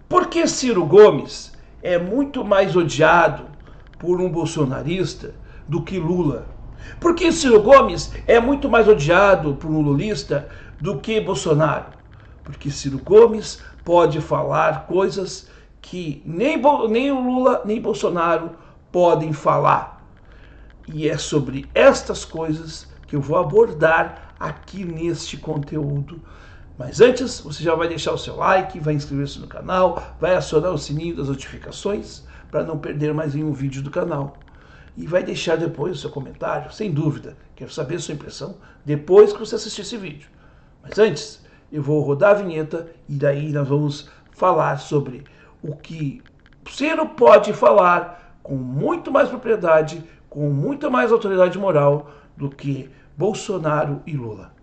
Por que Ciro Gomes é muito mais odiado por um bolsonarista do que Lula? Por que Ciro Gomes é muito mais odiado por um lulista do que Bolsonaro? Porque Ciro Gomes pode falar coisas que nem o Lula nem Bolsonaro podem falar. E é sobre estas coisas que eu vou abordar aqui neste conteúdo. Mas antes, você já vai deixar o seu like, vai inscrever-se no canal, vai acionar o sininho das notificações para não perder mais nenhum vídeo do canal. E vai deixar depois o seu comentário, sem dúvida. Quero saber a sua impressão depois que você assistir esse vídeo. Mas antes, eu vou rodar a vinheta e daí nós vamos falar sobre o que Ciro pode falar com muito mais propriedade, com muita mais autoridade moral do que Bolsonaro e Lula.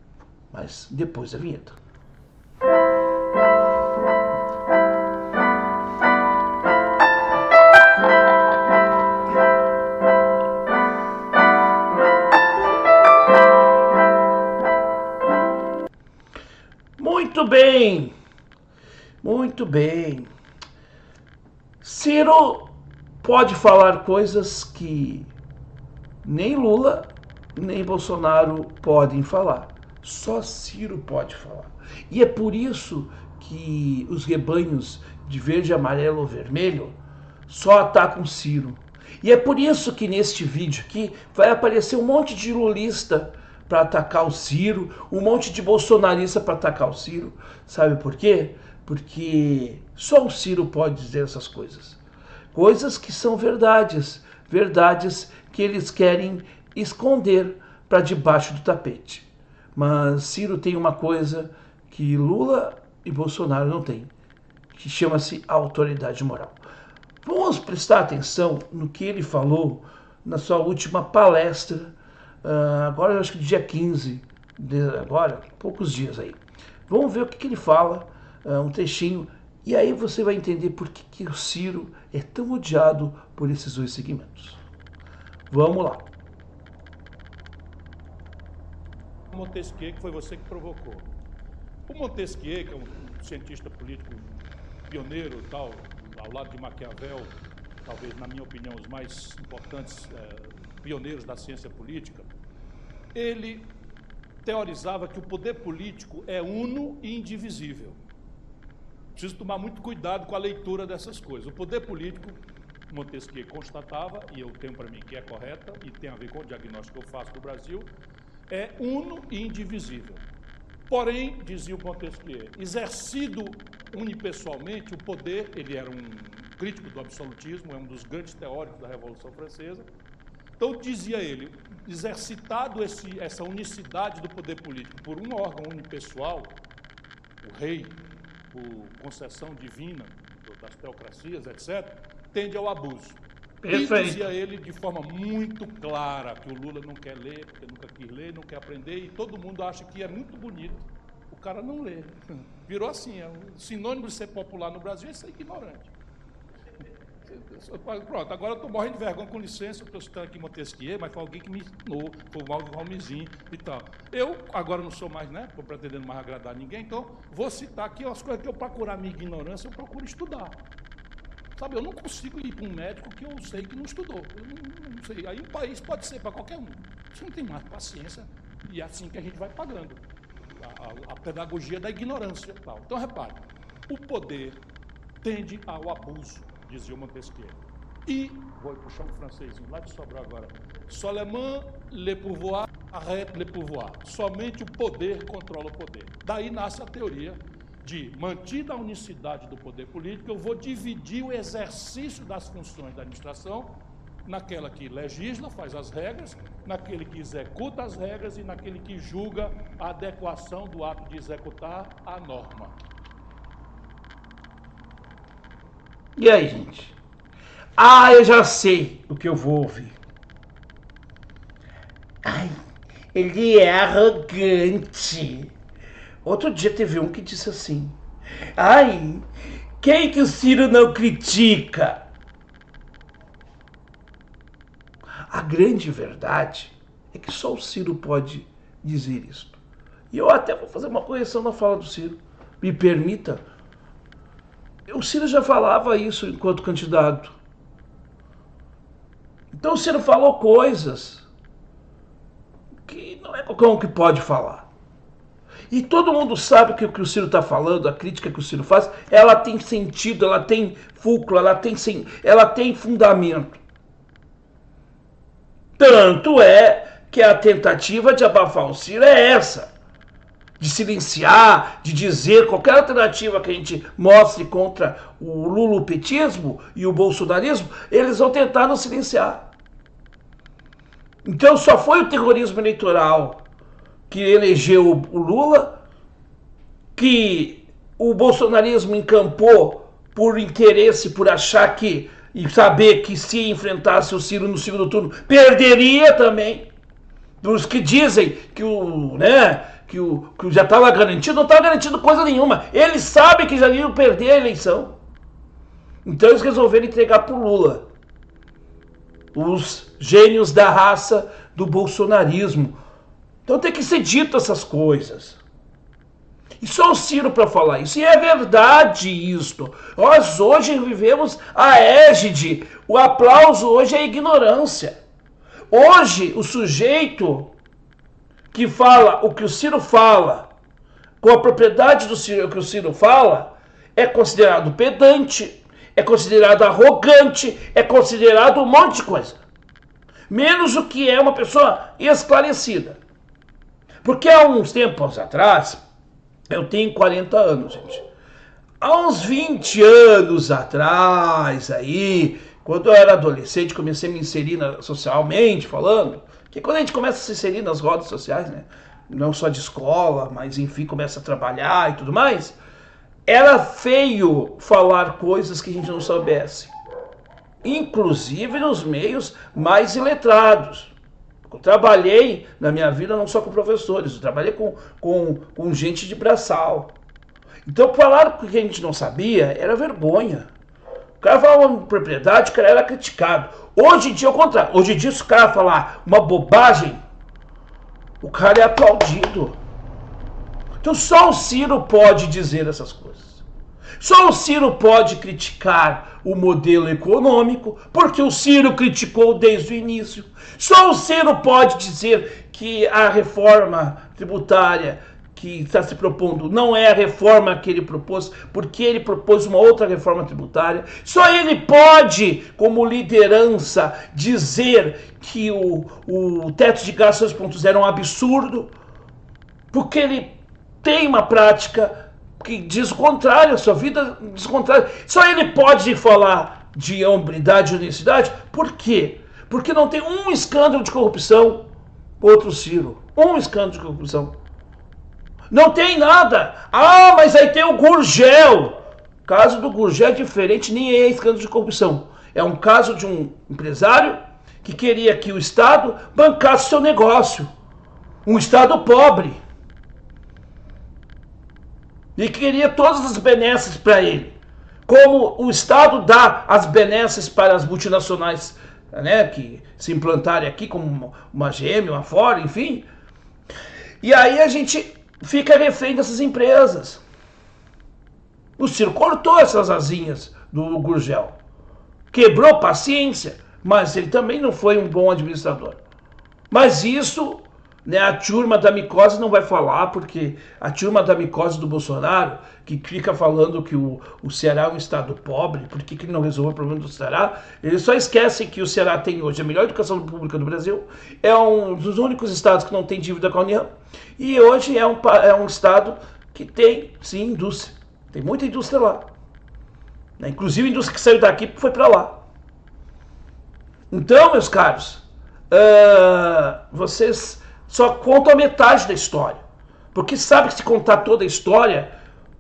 Mas depois da vinheta. Muito bem, muito bem. Ciro pode falar coisas que nem Lula nem Bolsonaro podem falar. Só Ciro pode falar. E é por isso que os rebanhos de verde, amarelo ou vermelho só atacam Ciro. E é por isso que neste vídeo aqui vai aparecer um monte de lulista para atacar o Ciro, um monte de bolsonarista para atacar o Ciro. Sabe por quê? Porque só o Ciro pode dizer essas coisas. Coisas que são verdades, verdades que eles querem esconder para debaixo do tapete. Mas Ciro tem uma coisa que Lula e Bolsonaro não têm, que chama-se autoridade moral. Vamos prestar atenção no que ele falou na sua última palestra, agora eu acho que dia 15, agora, poucos dias aí. Vamos ver o que ele fala, um trechinho, e aí você vai entender por que o Ciro é tão odiado por esses dois segmentos. Vamos lá. Montesquieu, que foi você que provocou. O Montesquieu, que é um cientista político pioneiro, tal, ao lado de Maquiavel, talvez, na minha opinião, os mais importantes pioneiros da ciência política, ele teorizava que o poder político é uno e indivisível. Preciso tomar muito cuidado com a leitura dessas coisas. O poder político, Montesquieu constatava, e eu tenho para mim que é correta, e tem a ver com o diagnóstico que eu faço do Brasil, é uno e indivisível. Porém, dizia o Montesquieu, exercido unipessoalmente, o poder, ele era um crítico do absolutismo, é um dos grandes teóricos da Revolução Francesa, então dizia ele, exercitado essa unicidade do poder político por um órgão unipessoal, o rei, por concessão divina das teocracias, etc., tende ao abuso. Perfeito. E dizia ele de forma muito clara que o Lula não quer ler, porque nunca quis ler, não quer aprender, e todo mundo acha que é muito bonito o cara não ler. Virou assim, é um sinônimo de ser popular no Brasil é ser ignorante. Pronto, agora eu estou morrendo de vergonha, com licença, eu estou citando aqui Montesquieu, mas foi alguém que me ensinou, foi o Valdo Valmizinho e tal. Eu agora não sou mais, né, estou pretendendo mais agradar ninguém, então vou citar aqui as coisas que eu, para curar minha ignorância, eu procuro estudar. Sabe, eu não consigo ir para um médico que eu sei que não estudou. Eu não sei. Aí o país pode ser para qualquer um. Você não tem mais paciência e é assim que a gente vai pagando. A pedagogia da ignorância. Tal. Então, repare, o poder tende ao abuso, dizia o Montesquieu. E, vou puxar um francesinho lá de Sobral agora, Seulement le pouvoir arrête le pouvoir. Somente o poder controla o poder. Daí nasce a teoria de, mantida a unicidade do poder político, eu vou dividir o exercício das funções da administração naquela que legisla, faz as regras, naquele que executa as regras e naquele que julga a adequação do ato de executar a norma. E aí, gente? Ah, eu já sei o que eu vou ouvir. Ai, ele é arrogante. Outro dia teve um que disse assim, ai, quem que o Ciro não critica? A grande verdade é que só o Ciro pode dizer isso. E eu até vou fazer uma correção na fala do Ciro. Me permita O Ciro já falava isso enquanto candidato. Então o Ciro falou coisas que não é qualquer um que pode falar. E todo mundo sabe que o que o Ciro está falando, a crítica que o Ciro faz, ela tem sentido, ela tem fulcro, ela tem fundamento. Tanto é que a tentativa de abafar o Ciro é essa. De silenciar, de dizer qualquer alternativa que a gente mostre contra o lulopetismo e o bolsonarismo, eles vão tentar nos silenciar. Então só foi o terrorismo eleitoral que elegeu o Lula, que o bolsonarismo encampou por interesse, por achar que, e saber que se enfrentasse o Ciro no segundo turno, perderia também. Dos que dizem que que já estava garantido, não estava garantido coisa nenhuma. Eles sabem que já iam perder a eleição. Então eles resolveram entregar para o Lula. Os gênios da raça do bolsonarismo. Então tem que ser dito essas coisas. E só o Ciro para falar isso. E é verdade isto. Nós hoje vivemos a égide. O aplauso hoje é a ignorância. Hoje o sujeito que fala o que o Ciro fala, com a propriedade do Ciro, que o Ciro fala, é considerado pedante, é considerado arrogante, é considerado um monte de coisa. Menos o que é uma pessoa esclarecida. Porque há uns tempos atrás, eu tenho 40 anos, gente. Há uns 20 anos atrás, aí, quando eu era adolescente, comecei a me inserir socialmente falando, que quando a gente começa a se inserir nas rodas sociais, né, não só de escola, mas enfim, começa a trabalhar e tudo mais, era feio falar coisas que a gente não soubesse. Inclusive nos meios mais iletrados. Eu trabalhei na minha vida não só com professores, eu trabalhei com gente de braçal. Então falar o que a gente não sabia era vergonha. O cara falava uma propriedade, o cara era criticado. Hoje em dia é o contrário. Hoje em dia se o cara falar uma bobagem, o cara é aplaudido. Então só o Ciro pode dizer essas coisas. Só o Ciro pode criticar o modelo econômico, porque o Ciro criticou desde o início. Só o Ciro pode dizer que a reforma tributária que está se propondo não é a reforma que ele propôs, porque ele propôs uma outra reforma tributária. Só ele pode, como liderança, dizer que o teto de gastos 2.0 é um absurdo, porque ele tem uma prática que diz o contrário, a sua vida diz o contrário. Só ele pode falar de hombridade e honestidade. Por quê? Porque não tem um escândalo de corrupção, outro Ciro. Um escândalo de corrupção. Não tem nada. Ah, mas aí tem o Gurgel. O caso do Gurgel é diferente, nem é escândalo de corrupção. É um caso de um empresário que queria que o Estado bancasse seu negócio. Um Estado pobre. E queria todas as benesses para ele. Como o Estado dá as benesses para as multinacionais, né, que se implantarem aqui, como uma GM, uma Ford, enfim. E aí a gente fica refém dessas empresas. O Ciro cortou essas asinhas do Gurgel. Quebrou paciência, mas ele também não foi um bom administrador. Mas isso, né, a turma da micose não vai falar, porque a turma da micose do Bolsonaro, que fica falando que o Ceará é um estado pobre, por que ele não resolveu o problema do Ceará? Eles só esquecem que o Ceará tem hoje a melhor educação pública do Brasil, é um dos únicos estados que não tem dívida com a União, e hoje é um estado que tem, sim, indústria. Tem muita indústria lá. Né? Inclusive a indústria que saiu daqui foi para lá. Então, meus caros, vocês só contam a metade da história. Porque sabe que se contar toda a história,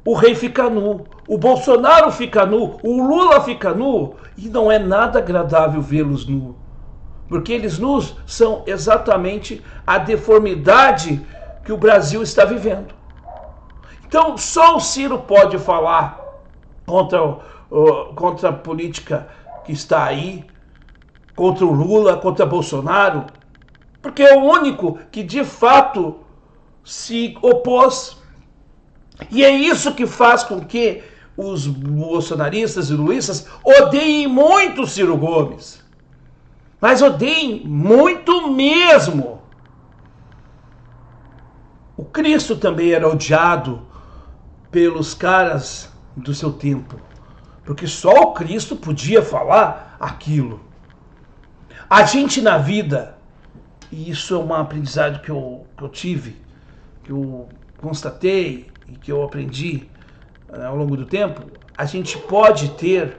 o rei fica nu, o Bolsonaro fica nu, o Lula fica nu, e não é nada agradável vê-los nu. Porque eles nus são exatamente a deformidade que o Brasil está vivendo. Então só o Ciro pode falar contra a política que está aí, contra o Lula, contra Bolsonaro, porque é o único que de fato se opôs. E é isso que faz com que os bolsonaristas e lulistas odeiem muito Ciro Gomes. Mas odeiem muito mesmo. O Cristo também era odiado pelos caras do seu tempo. Porque só o Cristo podia falar aquilo. A gente na vida, e isso é uma aprendizagem que eu tive, que eu constatei e que eu aprendi ao longo do tempo, a gente pode ter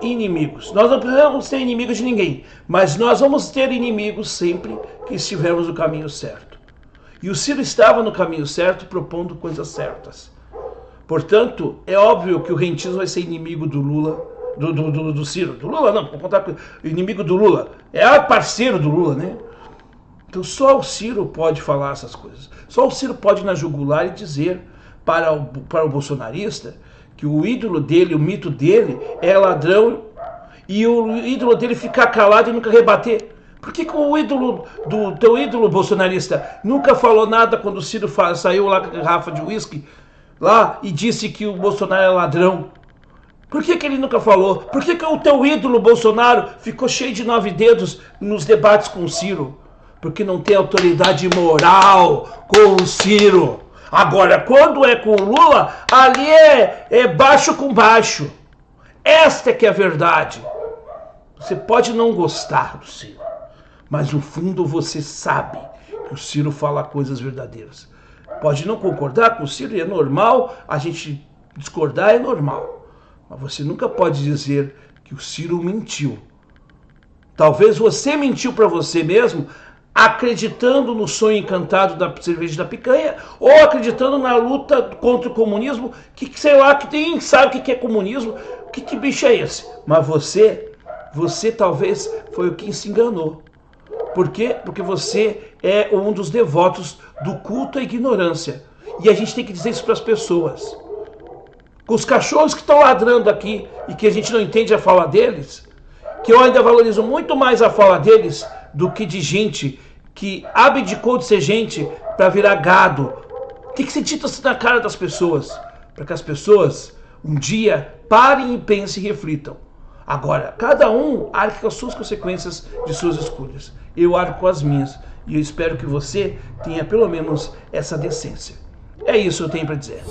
inimigos. Nós não precisamos ter inimigos de ninguém, mas nós vamos ter inimigos sempre que estivermos no caminho certo. E o Ciro estava no caminho certo, propondo coisas certas. Portanto, é óbvio que o rentismo vai ser inimigo do Lula, do Ciro. Do Lula não, vou contar com inimigo do Lula. É parceiro do Lula, né? Então só o Ciro pode falar essas coisas. Só o Ciro pode ir na jugular e dizer para o bolsonarista que o ídolo dele, o mito dele é ladrão e o ídolo dele ficar calado e nunca rebater. Por que o ídolo do teu ídolo bolsonarista nunca falou nada quando o Ciro saiu lá com a garrafa de uísque lá e disse que o Bolsonaro é ladrão? Por que ele nunca falou? Por que o teu ídolo Bolsonaro ficou cheio de 9 dedos nos debates com o Ciro? Porque não tem autoridade moral com o Ciro. Agora, quando é com o Lula, ali é baixo com baixo. Esta é que é a verdade. Você pode não gostar do Ciro, mas no fundo você sabe que o Ciro fala coisas verdadeiras. Pode não concordar com o Ciro, e é normal, a gente discordar é normal. Mas você nunca pode dizer que o Ciro mentiu. Talvez você mentiu para você mesmo, acreditando no sonho encantado da cerveja da picanha, ou acreditando na luta contra o comunismo, que sei lá, que nem sabe o que é comunismo, que bicho é esse? Mas você talvez foi o que se enganou. Por quê? Porque você é um dos devotos do culto à ignorância. E a gente tem que dizer isso para as pessoas. Com os cachorros que estão ladrando aqui e que a gente não entende a fala deles, que eu ainda valorizo muito mais a fala deles do que de gente que abdicou de ser gente para virar gado. Tem que ser dito assim na cara das pessoas, para que as pessoas um dia parem e pensem e reflitam. Agora, cada um arque com as suas consequências de suas escolhas. Eu arco com as minhas. E eu espero que você tenha pelo menos essa decência. É isso que eu tenho para dizer.